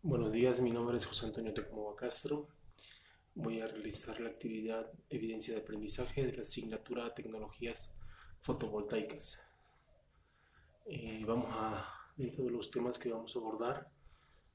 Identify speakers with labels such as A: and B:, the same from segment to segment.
A: Buenos días, mi nombre es José Antonio Tecmova Castro. Voy a realizar la actividad Evidencia de Aprendizaje de la asignatura Tecnologías Fotovoltaicas. Dentro de los temas que vamos a abordar,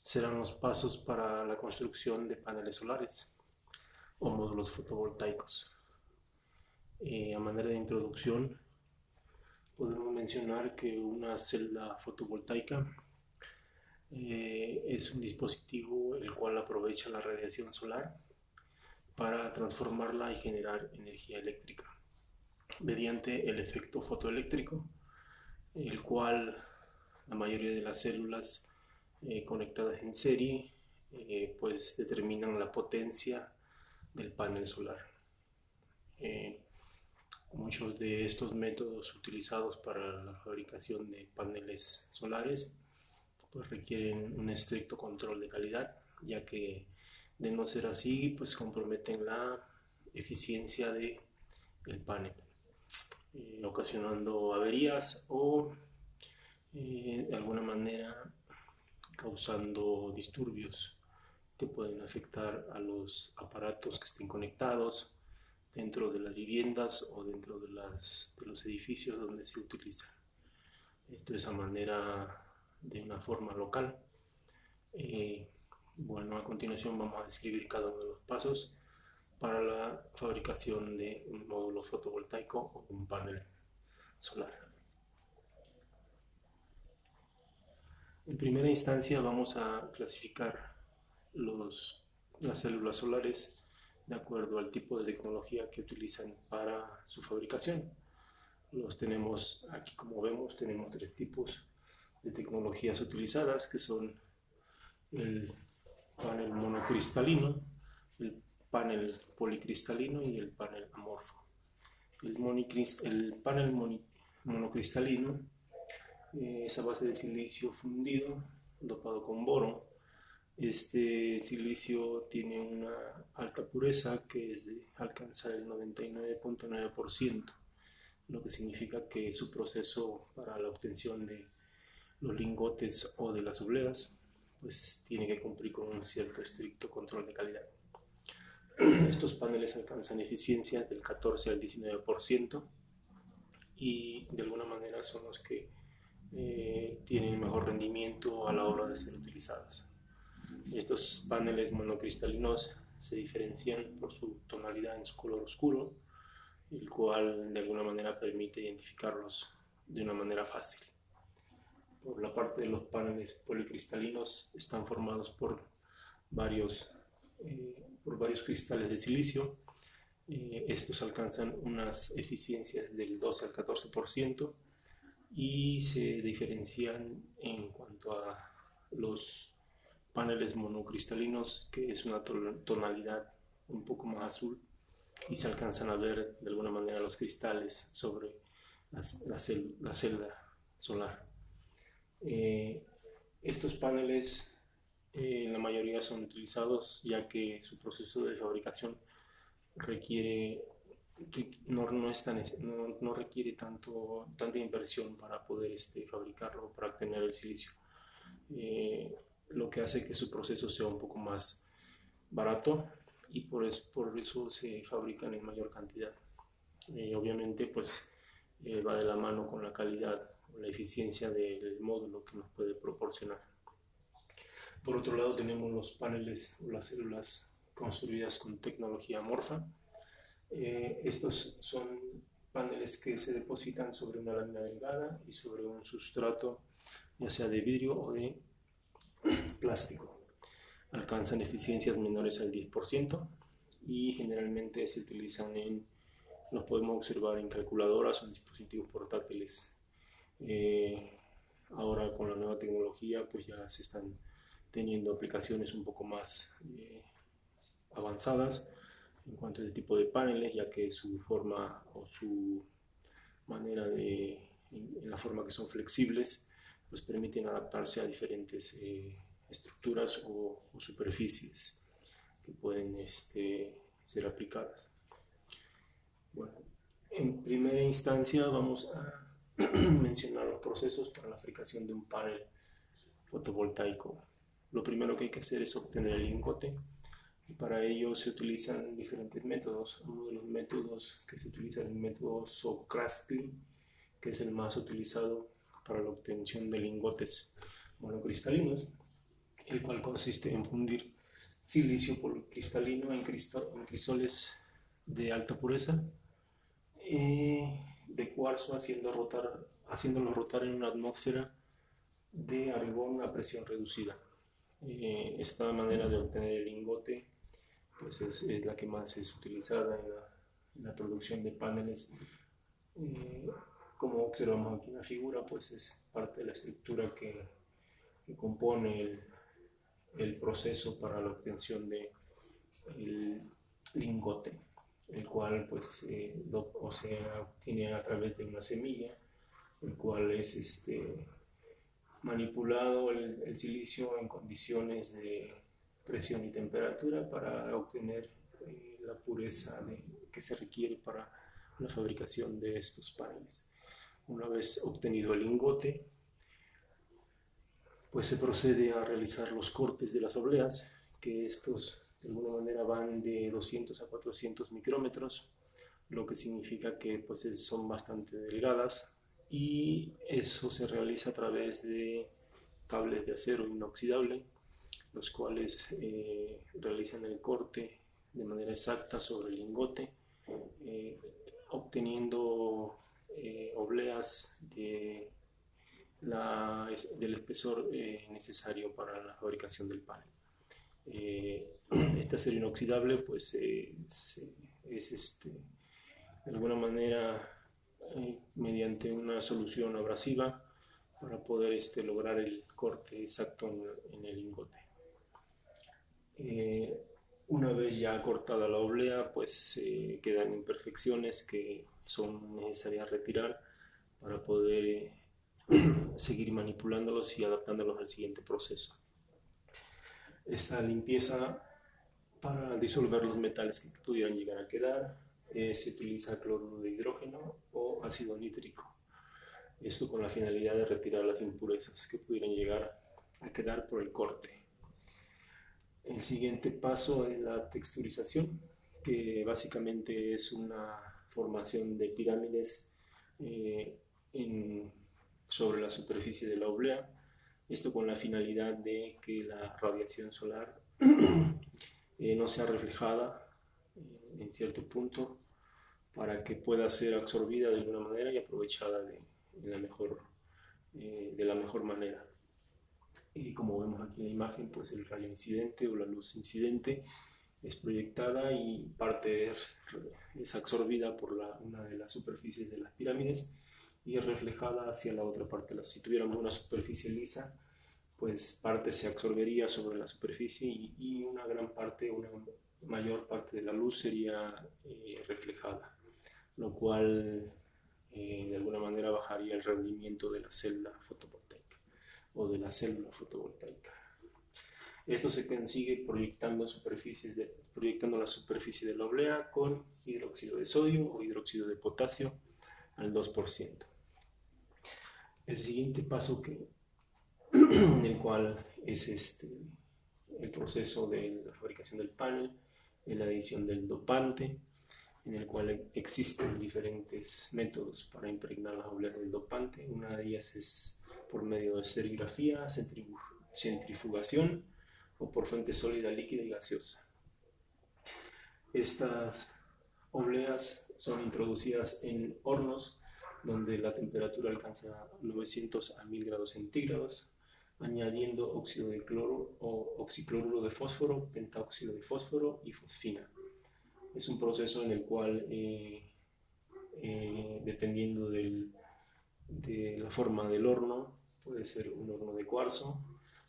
A: serán los pasos para la construcción de paneles solares o módulos fotovoltaicos. A manera de introducción, podemos mencionar que una celda fotovoltaica es un dispositivo el cual aprovecha la radiación solar para transformarla y generar energía eléctrica mediante el efecto fotoeléctrico, el cual la mayoría de las células conectadas en serie pues determinan la potencia del panel solar. Eh, Muchos de estos métodos utilizados para la fabricación de paneles solares pues requieren un estricto control de calidad, ya que de no ser así pues comprometen la eficiencia del panel, ocasionando averías o de alguna manera causando disturbios que pueden afectar a los aparatos que estén conectados dentro de las viviendas o dentro de los edificios donde se utiliza. Esto es a manera de una forma local. Bueno, a continuación vamos a describir cada uno de los pasos para la fabricación de un módulo fotovoltaico o un panel solar. En primera instancia vamos a clasificar las células solares de acuerdo al tipo de tecnología que utilizan para su fabricación. Los tenemos aquí, como vemos, tenemos tres tipos de tecnologías utilizadas, que son el panel monocristalino, el panel policristalino y el panel amorfo. El panel monocristalino es a base de silicio fundido dopado con boro. Este silicio tiene una alta pureza que alcanza el 99.9%, lo que significa que su proceso para la obtención de los lingotes o de las obleas pues tiene que cumplir con un cierto estricto control de calidad. Estos paneles alcanzan eficiencias del 14 al 19% y de alguna manera son los que tienen mejor rendimiento a la hora de ser utilizados. Estos paneles monocristalinos se diferencian por su tonalidad en su color oscuro, el cual de alguna manera permite identificarlos de una manera fácil. Por la parte de los paneles policristalinos están formados varios, por varios cristales de silicio. Estos alcanzan unas eficiencias del 12 al 14% y se diferencian en cuanto a los paneles monocristalinos, que es una tonalidad un poco más azul, y se alcanzan a ver de alguna manera los cristales sobre la celda solar. Estos paneles la mayoría son utilizados ya que su proceso de fabricación requiere no requiere tanta inversión para poder fabricarlo, para obtener el silicio, lo que hace que su proceso sea un poco más barato y por eso se fabrican en mayor cantidad. Obviamente pues va de la mano con la calidad o la eficiencia del módulo que nos puede proporcionar. Por otro lado tenemos los paneles o las células construidas con tecnología amorfa. Estos son paneles que se depositan sobre una lámina delgada y sobre un sustrato ya sea de vidrio o de plástico. Alcanzan eficiencias menores al 10% y generalmente se utilizan los podemos observar en calculadoras o en dispositivos portátiles. Ahora con la nueva tecnología pues ya se están teniendo aplicaciones un poco más avanzadas en cuanto a este tipo de paneles, ya que su forma o su manera en la forma que son flexibles pues permiten adaptarse a diferentes estructuras o superficies que pueden ser aplicadas. Bueno, en primera instancia vamos a mencionar los procesos para la fabricación de un panel fotovoltaico. lo primero que hay que hacer es obtener el lingote, y para ello se utilizan diferentes métodos. Uno de los métodos que se utiliza es el método Socraski, que es el más utilizado para la obtención de lingotes monocristalinos, el cual consiste en fundir silicio policristalino en crisoles de alta pureza de cuarzo, haciéndolo rotar en una atmósfera de argón a presión reducida. Esta manera de obtener el lingote pues es la que más es utilizada en la producción de paneles. Como observamos aquí en la figura, pues es parte de la estructura que compone el proceso para la obtención del lingote, el cual pues se obtiene a través de una semilla, el cual es manipulado el silicio en condiciones de presión y temperatura para obtener la pureza que se requiere para la fabricación de estos paneles. Una vez obtenido el lingote, pues se procede a realizar los cortes de las obleas, que estos de alguna manera van de 200 a 400 micrómetros, lo que significa que pues son bastante delgadas, y eso se realiza a través de cables de acero inoxidable, los cuales realizan el corte de manera exacta sobre el lingote, obteniendo obleas del espesor necesario para la fabricación del panel. Este acero inoxidable pues es de alguna manera mediante una solución abrasiva para poder lograr el corte exacto en el lingote. Una vez ya cortada la oblea, pues quedan imperfecciones que son necesarias retirar para poder seguir manipulándolos y adaptándolos al siguiente proceso. Esta limpieza para disolver los metales que pudieran llegar a quedar, se utiliza cloruro de hidrógeno o ácido nítrico. Esto con la finalidad de retirar las impurezas que pudieran llegar a quedar por el corte. El siguiente paso es la texturización, que básicamente es una formación de pirámides sobre la superficie de la oblea. Esto con la finalidad de que la radiación solar no sea reflejada en cierto punto, para que pueda ser absorbida de alguna manera y aprovechada de la mejor manera. Y como vemos aquí en la imagen, pues el rayo incidente o la luz incidente es proyectada y parte es absorbida por una de las superficies de las pirámides y es reflejada hacia la otra parte. Si tuviéramos una superficie lisa, pues parte se absorbería sobre la superficie y una mayor parte de la luz sería reflejada, lo cual de alguna manera bajaría el rendimiento de la celda fotovoltaica o de la célula fotovoltaica. Esto se consigue proyectando la superficie de la oblea con hidróxido de sodio o hidróxido de potasio al 2%. El siguiente paso en el cual es el proceso de la fabricación del panel es la adición del dopante, en el cual existen diferentes métodos para impregnar las obleas del dopante. Una de ellas es por medio de serigrafía, centrifugación o por fuente sólida, líquida y gaseosa. Estas obleas son introducidas en hornos donde la temperatura alcanza 900 a 1000 grados centígrados, añadiendo óxido de cloro o oxicloruro de fósforo, pentaóxido de fósforo y fosfina. Es un proceso en el cual, dependiendo de la forma del horno, puede ser un horno de cuarzo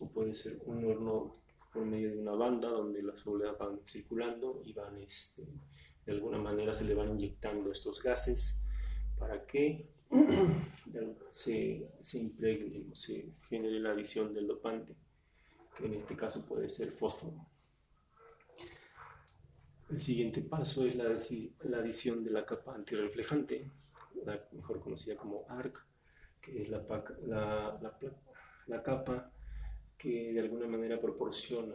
A: o puede ser un horno por medio de una banda donde las obleas van circulando y van, de alguna manera se le van inyectando estos gases para que se impregne o se genere la adición del dopante, que en este caso puede ser fósforo. El siguiente paso es la adición de la capa antirreflejante, mejor conocida como ARC, que es la capa que de alguna manera proporciona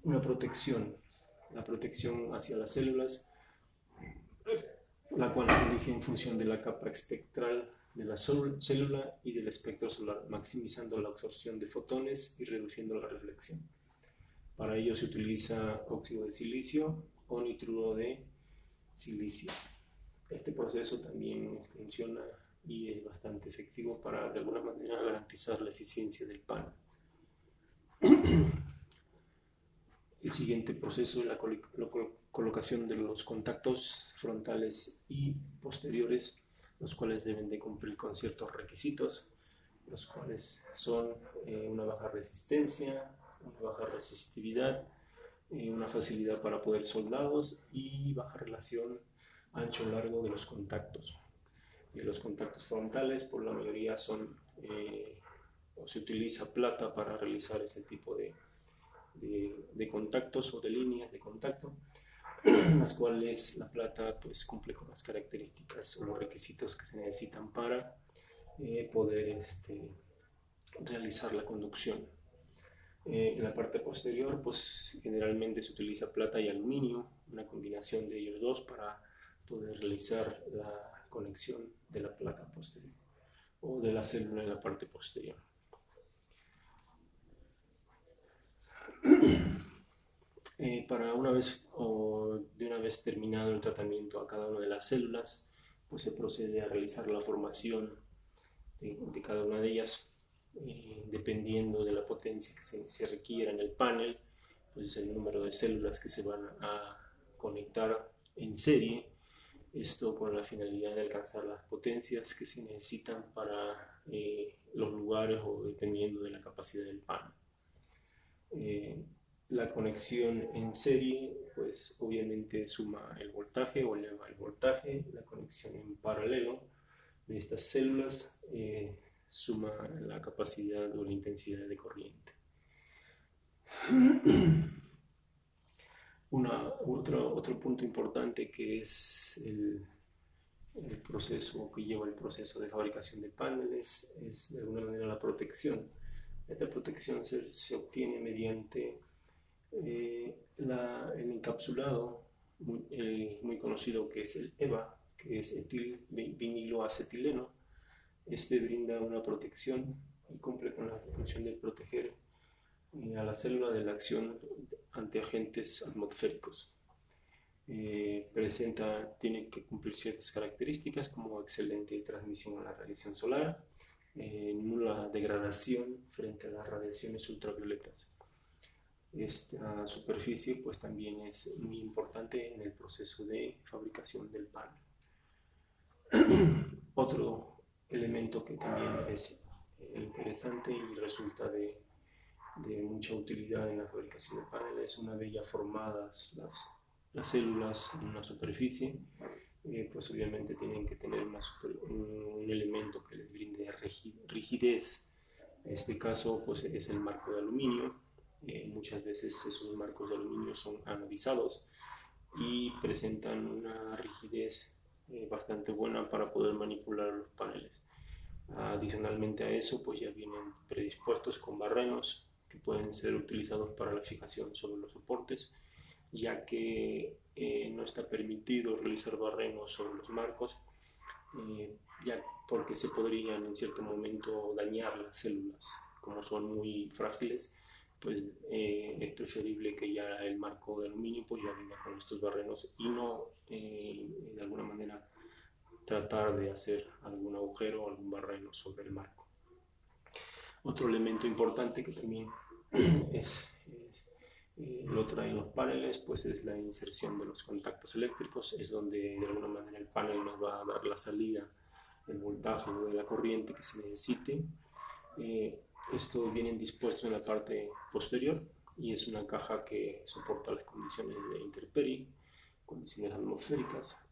A: una protección, la protección hacia las células, la cual se elige en función de la capa espectral de la célula y del espectro solar, maximizando la absorción de fotones y reduciendo la reflexión. Para ello se utiliza óxido de silicio o nitruro de silicio. Este proceso también funciona y es bastante efectivo para de alguna manera garantizar la eficiencia del panel. El siguiente proceso es la colocación de los contactos frontales y posteriores, los cuales deben de cumplir con ciertos requisitos, los cuales son una baja resistencia, una baja resistividad, una facilidad para poder soldados y baja relación ancho-largo de los contactos. Los contactos frontales por la mayoría son o se utiliza plata para realizar ese tipo de contactos o de líneas de contacto, las cuales la plata pues cumple con las características o los requisitos que se necesitan para poder realizar la conducción. En la parte posterior pues generalmente se utiliza plata y aluminio, una combinación de ellos dos para poder realizar la conexión de la placa posterior o de la célula en la parte posterior. Para de una vez terminado el tratamiento a cada una de las células, pues se procede a realizar la formación de cada una de ellas, dependiendo de la potencia que se requiera en el panel, pues es el número de células que se van a conectar en serie, esto con la finalidad de alcanzar las potencias que se necesitan para los lugares o dependiendo de la capacidad del panel. La conexión en serie pues obviamente suma el voltaje o eleva el voltaje. La conexión en paralelo de estas células suma la capacidad o la intensidad de corriente. Otro punto importante que es el proceso que lleva el proceso de fabricación de paneles es de alguna manera la protección. Esta protección se obtiene mediante el encapsulado muy conocido que es el EVA, que es etil viniloacetileno. Este brinda una protección y cumple con la función de proteger a la célula de la acción ante agentes atmosféricos. Tiene que cumplir ciertas características como excelente transmisión a la radiación solar, nula degradación frente a las radiaciones ultravioletas. Esta superficie pues también es muy importante en el proceso de fabricación del panel. Otro elemento que también es interesante y resulta de mucha utilidad en la fabricación de paneles, una vez ya formadas las células en una superficie, pues obviamente tienen que tener un elemento que les brinde rigidez. En este caso pues es el marco de aluminio. Muchas veces esos marcos de aluminio son anodizados y presentan una rigidez bastante buena para poder manipular los paneles. Adicionalmente a eso pues ya vienen predispuestos con barrenos que pueden ser utilizados para la fijación sobre los soportes, ya que no está permitido realizar barrenos sobre los marcos, ya porque se podrían en cierto momento dañar las células. Como son muy frágiles, pues es preferible que ya el marco de aluminio pues ya venga con estos barrenos y no de alguna manera tratar de hacer algún agujero o algún barreno sobre el marco. Otro elemento importante que también lo traen los paneles pues es la inserción de los contactos eléctricos. Es donde de alguna manera el panel nos va a dar la salida del voltaje o de la corriente que se necesite. Esto viene dispuesto en la parte posterior y es una caja que soporta las condiciones de intemperie, condiciones atmosféricas,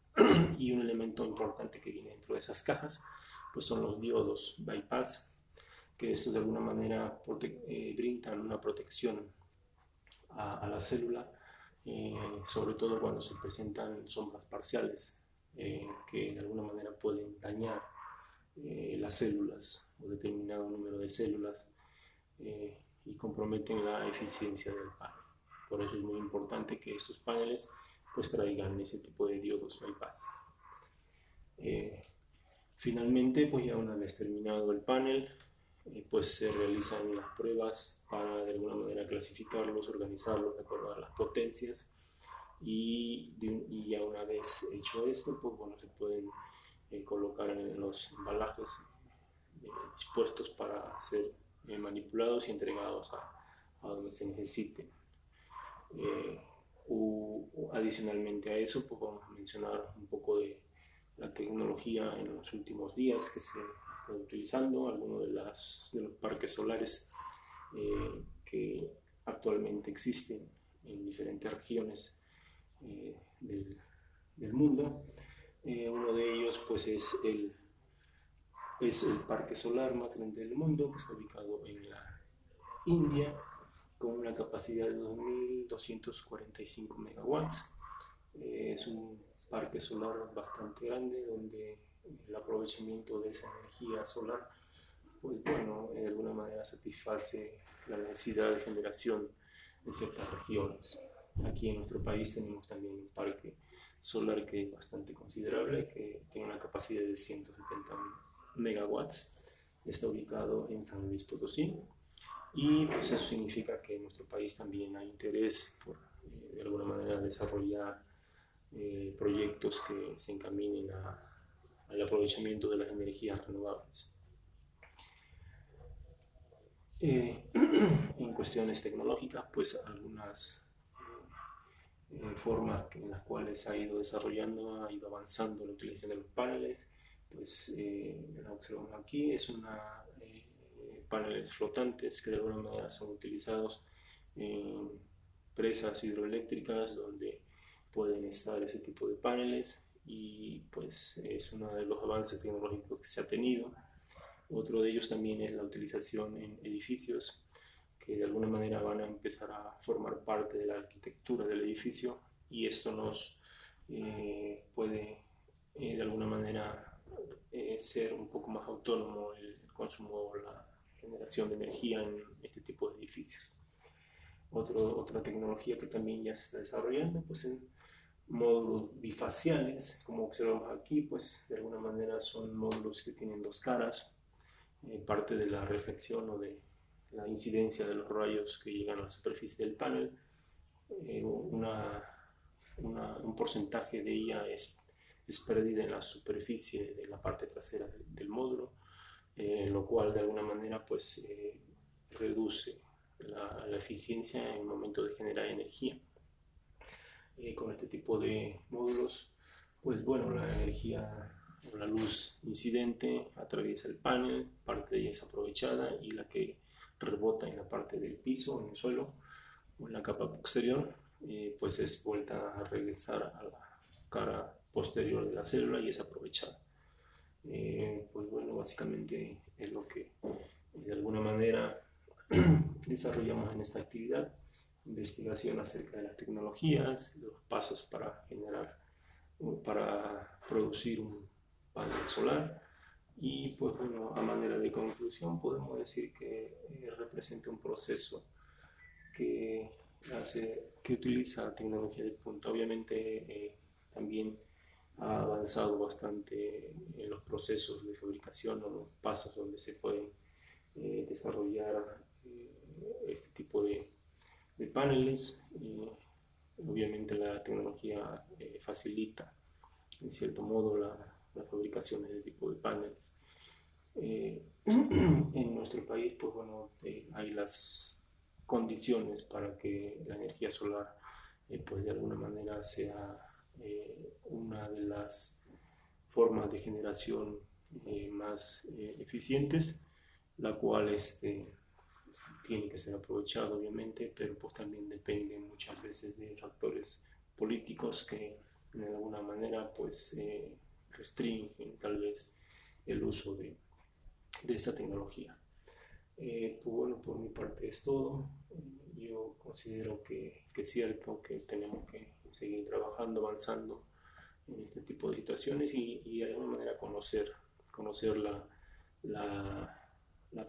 A: y un elemento importante que viene dentro de esas cajas pues son los diodos bypass, que estos de alguna manera brindan una protección a la célula, sobre todo cuando se presentan sombras parciales que de alguna manera pueden dañar las células o determinado número de células y comprometen la eficiencia del panel. Por eso es muy importante que estos paneles pues traigan ese tipo de diodos bypass. Finalmente, pues ya una vez terminado el panel, pues se realizan las pruebas para de alguna manera clasificarlos, organizarlos de acuerdo a las potencias y ya una vez hecho esto, pues bueno, se pueden colocar en los embalajes dispuestos para ser manipulados y entregados a donde se necesite. Adicionalmente a eso, pues vamos a mencionar un poco de la tecnología en los últimos días que se está utilizando, algunos de los parques solares que actualmente existen en diferentes regiones del mundo. Uno de ellos pues es el parque solar más grande del mundo, que está ubicado en la India, con una capacidad de 2.245 megawatts. Es un parque solar bastante grande donde el aprovechamiento de esa energía solar, pues bueno, de alguna manera satisface la necesidad de generación en ciertas regiones. Aquí en nuestro país tenemos también un parque solar que es bastante considerable, que tiene una capacidad de 170 megawatts, está ubicado en San Luis Potosí, y pues eso significa que en nuestro país también hay interés por de alguna manera desarrollar proyectos que se encaminen al aprovechamiento de las energías renovables. En cuestiones tecnológicas, pues algunas formas en las cuales ha ido desarrollando, ha ido avanzando la utilización de los paneles, pues la observamos aquí, es paneles flotantes que de alguna manera son utilizados en presas hidroeléctricas donde pueden estar ese tipo de paneles, y pues es uno de los avances tecnológicos que se ha tenido. Otro de ellos también es la utilización en edificios que de alguna manera van a empezar a formar parte de la arquitectura del edificio, y esto nos puede de alguna manera ser un poco más autónomo el consumo o la generación de energía en este tipo de edificios. Otra tecnología que también ya se está desarrollando, pues en módulos bifaciales, como observamos aquí, pues de alguna manera son módulos que tienen dos caras, parte de la reflexión o de la incidencia de los rayos que llegan a la superficie del panel, un porcentaje de ella es perdida en la superficie de la parte trasera del módulo, lo cual de alguna manera pues reduce la eficiencia en el momento de generar energía. Con este tipo de módulos, pues bueno, la energía o la luz incidente atraviesa el panel, parte de ella es aprovechada y la que rebota en la parte del piso, en el suelo o en la capa exterior, pues es vuelta a regresar a la cara posterior de la célula y es aprovechada. Pues bueno, básicamente es lo que de alguna manera desarrollamos en esta actividad: investigación acerca de las tecnologías, los pasos para producir un panel solar, y pues bueno, a manera de conclusión podemos decir que representa un proceso que utiliza tecnología de punta. Obviamente también ha avanzado bastante en los procesos de fabricación o los pasos donde se pueden desarrollar este tipo de paneles. Obviamente la tecnología facilita en cierto modo la fabricación de este tipo de paneles. En nuestro país, pues bueno, hay las condiciones para que la energía solar pues de alguna manera sea una de las formas de generación más eficientes, la cual tiene que ser aprovechado obviamente, pero pues también depende muchas veces de factores políticos que de alguna manera pues restringen tal vez el uso de esta tecnología. Pues bueno, por mi parte es todo. Yo considero que es cierto que tenemos que seguir trabajando, avanzando en este tipo de situaciones y de alguna manera conocer conocer la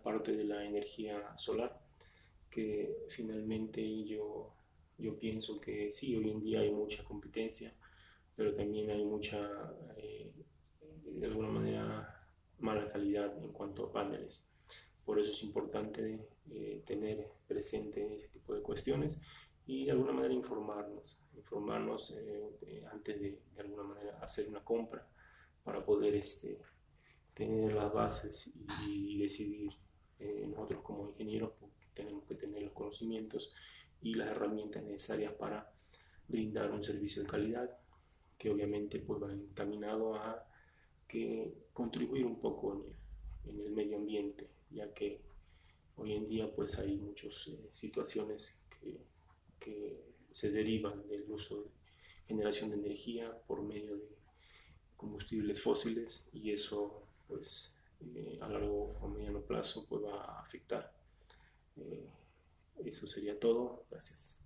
A: parte de la energía solar, que finalmente yo pienso que sí, hoy en día hay mucha competencia, pero también hay mucha, de alguna manera, mala calidad en cuanto a paneles. Por eso es importante tener presente ese tipo de cuestiones y de alguna manera informarnos antes de alguna manera hacer una compra para poder tener las bases y decidir. Nosotros como ingenieros pues, tenemos que tener los conocimientos y las herramientas necesarias para brindar un servicio de calidad que obviamente pues, va encaminado a contribuir un poco en el medio ambiente, ya que hoy en día pues hay muchas situaciones que se derivan del uso de generación de energía por medio de combustibles fósiles y eso pues a largo o mediano plazo pues va a afectar. Eso sería todo. Gracias.